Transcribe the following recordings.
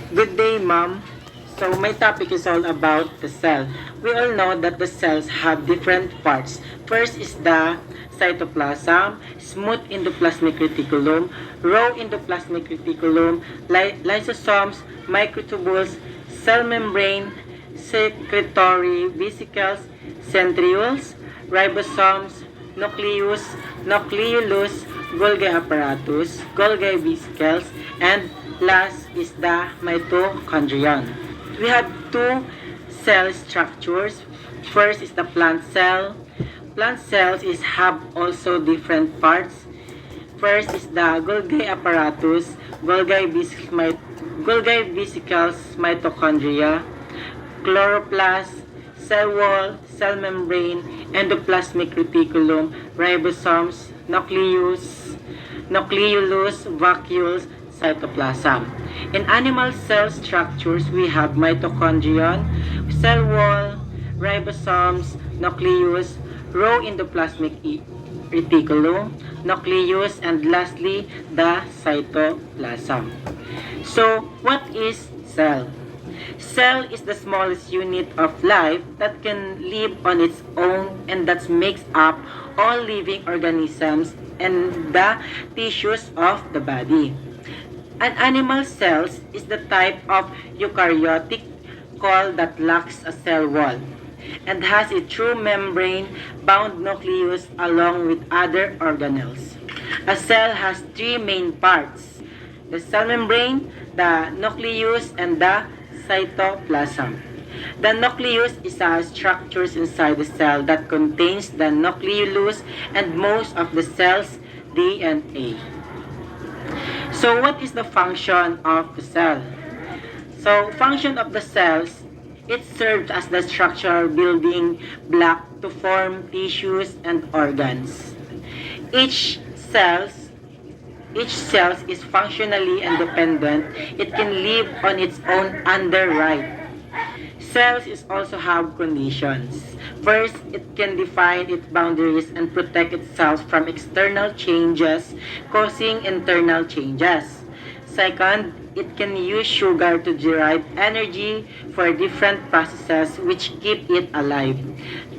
Good day, Mom. So my topic is all about the cell. We all know that the cells have different parts. First is the cytoplasm, smooth endoplasmic reticulum, raw endoplasmic reticulum, lysosomes, microtubules, cell membrane, secretory vesicles, centrioles, ribosomes, nucleus, nucleolus, Golgi apparatus, Golgi vesicles, and last is the mitochondrion. We have two cell structures. First is the plant cell. Plant cells have also different parts. First is the Golgi apparatus, Golgi vesicles, mitochondria, chloroplast, cell wall, cell membrane, endoplasmic reticulum, ribosomes, nucleolus, vacuoles, cytoplasm. In animal cell structures, we have mitochondrion, cell wall, ribosomes, nucleus, raw endoplasmic reticulum, nucleus, and lastly, the cytoplasm. So, what is cell? Cell is the smallest unit of life that can live on its own and that makes up all living organisms and the tissues of the body. An animal cell is the type of eukaryotic cell that lacks a cell wall and has a true membrane-bound nucleus along with other organelles. A cell has three main parts: the cell membrane, the nucleus, and the cytoplasm. The nucleus is a structure inside the cell that contains the nucleolus and most of the cell's DNA. So what is the function of the cell? So function of the cells, it serves as the structural building block to form tissues and organs. Each cell is functionally independent. It can live on its own under right. Cells also have conditions. First, it can define its boundaries and protect itself from external changes causing internal changes. Second, it can use sugar to derive energy for different processes which keep it alive.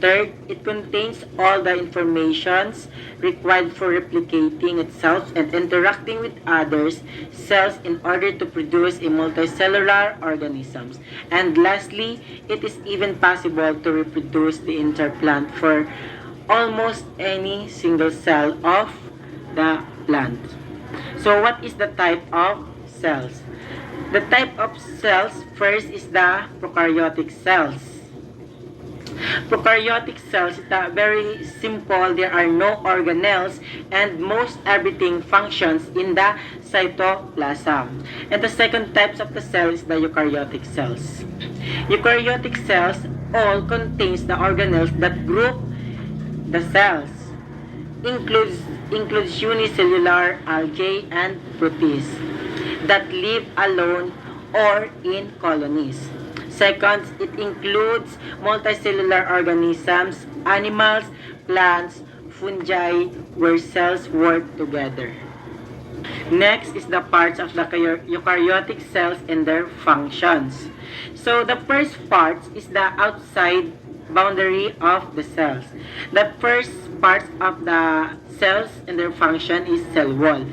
Third, it contains all the informations required for replicating itself and interacting with others cells in order to produce a multicellular organisms. And lastly, it is even possible to reproduce the interplant for almost any single cell of the plant. So what is the type of cells? The type of cells first is the prokaryotic cells. Prokaryotic cells is very simple. There are no organelles and most everything functions in the cytoplasm. And the second type of the cell is the eukaryotic cells. Eukaryotic cells all contains the organelles that group the cells. Includes unicellular algae and protists that live alone or in colonies. Second, it includes multicellular organisms, animals, plants, fungi, where cells work together. Next is the parts of the eukaryotic cells and their functions. So the first part is the outside boundary of the cells. The first part of the cells and their function is cell wall.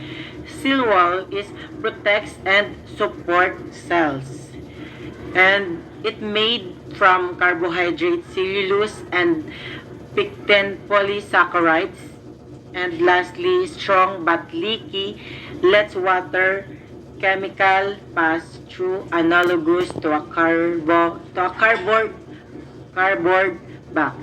Cell wall is protects and support cells. And it made from carbohydrate, cellulose, and pectin polysaccharides. And lastly, strong but leaky, lets water chemical pass through analogous to a cardboard box.